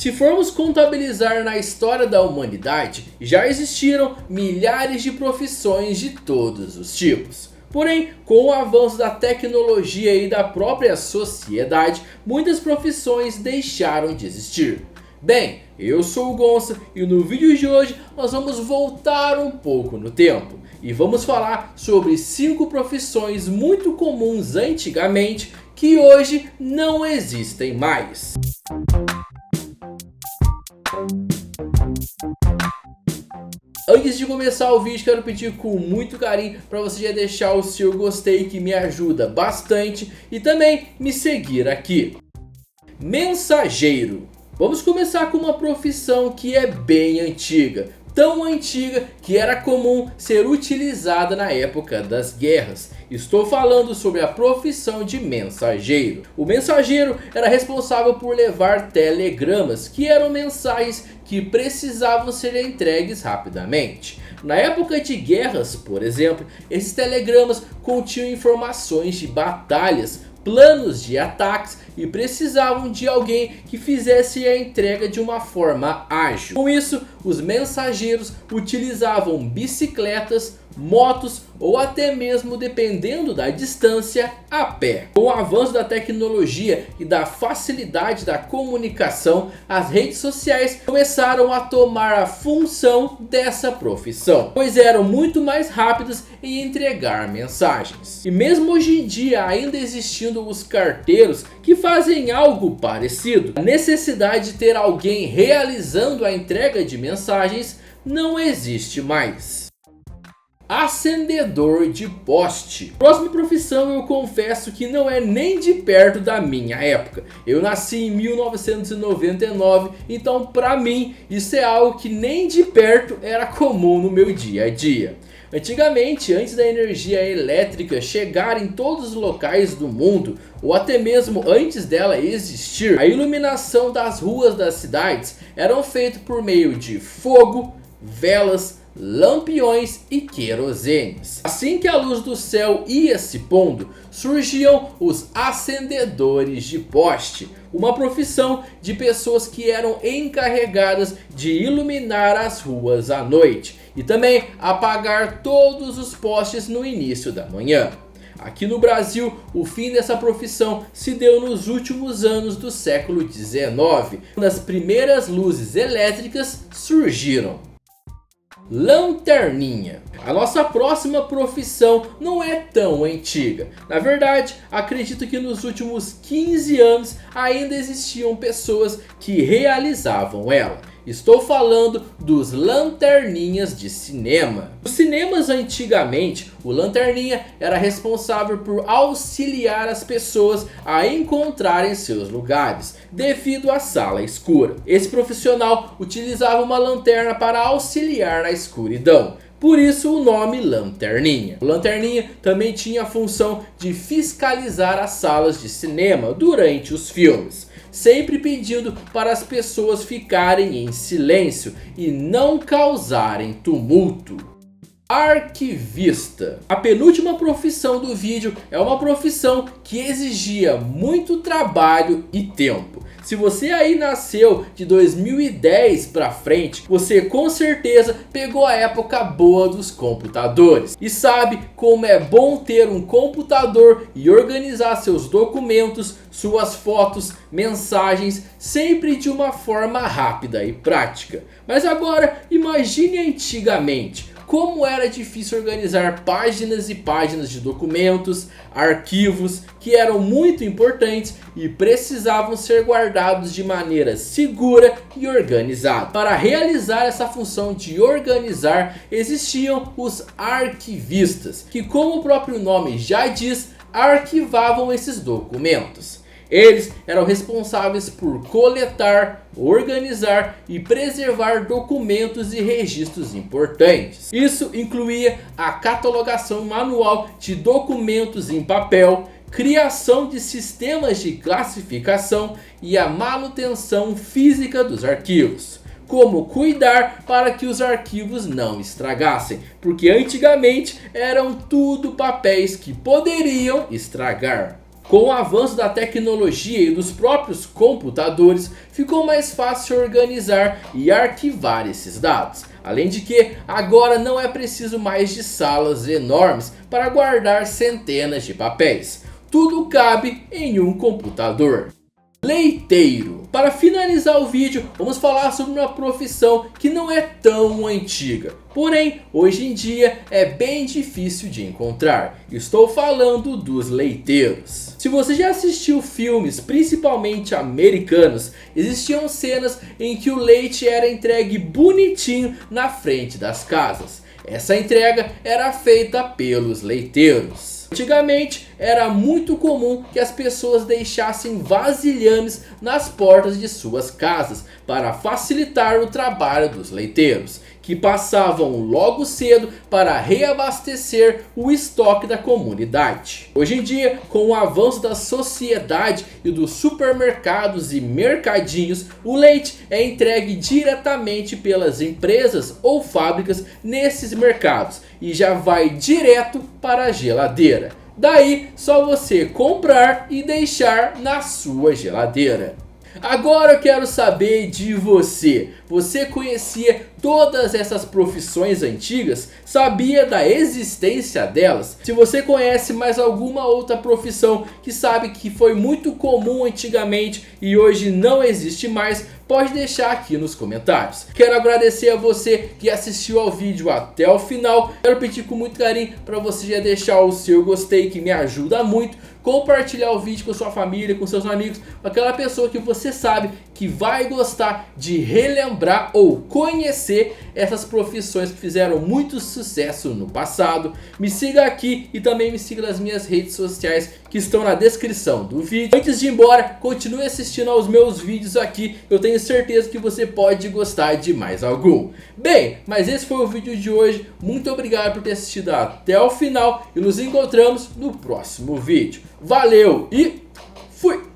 Se formos contabilizar na história da humanidade, já existiram milhares de profissões de todos os tipos. Porém, com o avanço da tecnologia e da própria sociedade, muitas profissões deixaram de existir. Bem, eu sou o Gonça e no vídeo de hoje nós vamos voltar um pouco no tempo. E vamos falar sobre 5 profissões muito comuns antigamente que hoje não existem mais. Antes de começar o vídeo, quero pedir com muito carinho para você já deixar o seu gostei, que me ajuda bastante, e também me seguir aqui. Mensageiro. Vamos começar com uma profissão que é bem antiga. Tão antiga que era comum ser utilizada na época das guerras. Estou falando sobre a profissão de mensageiro. O mensageiro era responsável por levar telegramas, que eram mensagens que precisavam ser entregues rapidamente. Na época de guerras, por exemplo, esses telegramas continham informações de batalhas, planos de ataques e precisavam de alguém que fizesse a entrega de uma forma ágil. Com isso, os mensageiros utilizavam bicicletas, motos ou até mesmo, dependendo da distância, a pé. Com o avanço da tecnologia e da facilidade da comunicação, as redes sociais começaram a tomar a função dessa profissão, pois eram muito mais rápidas em entregar mensagens. E mesmo hoje em dia, ainda existindo os carteiros que fazem algo parecido, a necessidade de ter alguém realizando a entrega de mensagens não existe mais. Acendedor de poste. Próxima profissão, eu confesso que não é nem de perto da minha época. Eu nasci em 1999, então para mim isso é algo que nem de perto era comum no meu dia a dia. Antigamente, antes da energia elétrica chegar em todos os locais do mundo, ou até mesmo antes dela existir, a iluminação das ruas das cidades eram feitas por meio de fogo, velas, lampiões e querosenes. Assim que a luz do céu ia se pondo, surgiam os acendedores de poste, uma profissão de pessoas que eram encarregadas de iluminar as ruas à noite e também apagar todos os postes no início da manhã. Aqui no Brasil, o fim dessa profissão se deu nos últimos anos do século XIX, quando as primeiras luzes elétricas surgiram. Lanterninha. A nossa próxima profissão não é tão antiga. Na verdade, acredito que nos últimos 15 anos ainda existiam pessoas que realizavam ela. Estou falando dos lanterninhas de cinema. Nos cinemas antigamente, o lanterninha era responsável por auxiliar as pessoas a encontrarem seus lugares, devido à sala escura. Esse profissional utilizava uma lanterna para auxiliar na escuridão. Por isso o nome lanterninha. O lanterninha também tinha a função de fiscalizar as salas de cinema durante os filmes, sempre pedindo para as pessoas ficarem em silêncio e não causarem tumulto. Arquivista. A penúltima profissão do vídeo é uma profissão que exigia muito trabalho e tempo. Se você aí nasceu de 2010 para frente, você com certeza pegou a época boa dos computadores e sabe como é bom ter um computador e organizar seus documentos, suas fotos, mensagens, sempre de uma forma rápida e prática. Mas agora imagine antigamente. Como era difícil organizar páginas e páginas de documentos, arquivos que eram muito importantes e precisavam ser guardados de maneira segura e organizada. Para realizar essa função de organizar, existiam os arquivistas, que, como o próprio nome já diz, arquivavam esses documentos. Eles eram responsáveis por coletar, organizar e preservar documentos e registros importantes. Isso incluía a catalogação manual de documentos em papel, criação de sistemas de classificação e a manutenção física dos arquivos. Como cuidar para que os arquivos não estragassem, porque antigamente eram tudo papéis que poderiam estragar. Com o avanço da tecnologia e dos próprios computadores, ficou mais fácil organizar e arquivar esses dados. Além de que agora não é preciso mais de salas enormes para guardar centenas de papéis. Tudo cabe em um computador. Leiteiro. Para finalizar o vídeo, vamos falar sobre uma profissão que não é tão antiga, porém hoje em dia é bem difícil de encontrar. Estou falando dos leiteiros. Se você já assistiu filmes, principalmente americanos, existiam cenas em que o leite era entregue bonitinho na frente das casas. Essa entrega era feita pelos leiteiros. Antigamente era muito comum que as pessoas deixassem vasilhames nas portas de suas casas para facilitar o trabalho dos leiteiros, que passavam logo cedo para reabastecer o estoque da comunidade. Hoje em dia, com o avanço da sociedade e dos supermercados e mercadinhos, o leite é entregue diretamente pelas empresas ou fábricas nesses mercados e já vai direto para a geladeira. Daí só você comprar e deixar na sua geladeira. Agora eu quero saber de você. Você conhecia todas essas profissões antigas? Sabia da existência delas? Se você conhece mais alguma outra profissão que sabe que foi muito comum antigamente e hoje não existe mais, pode deixar aqui nos comentários. Quero agradecer a você que assistiu ao vídeo até o final. Quero pedir com muito carinho para você já deixar o seu gostei, que me ajuda muito. Compartilhar o vídeo com sua família, com seus amigos, com aquela pessoa que você sabe que vai gostar de relembrar ou conhecer essas profissões que fizeram muito sucesso no passado. Me siga aqui e também me siga nas minhas redes sociais que estão na descrição do vídeo. Antes de ir embora, continue assistindo aos meus vídeos aqui, eu tenho certeza que você pode gostar de mais algum. Bem, mas esse foi o vídeo de hoje. Muito obrigado por ter assistido até o final e nos encontramos no próximo vídeo. Valeu e fui!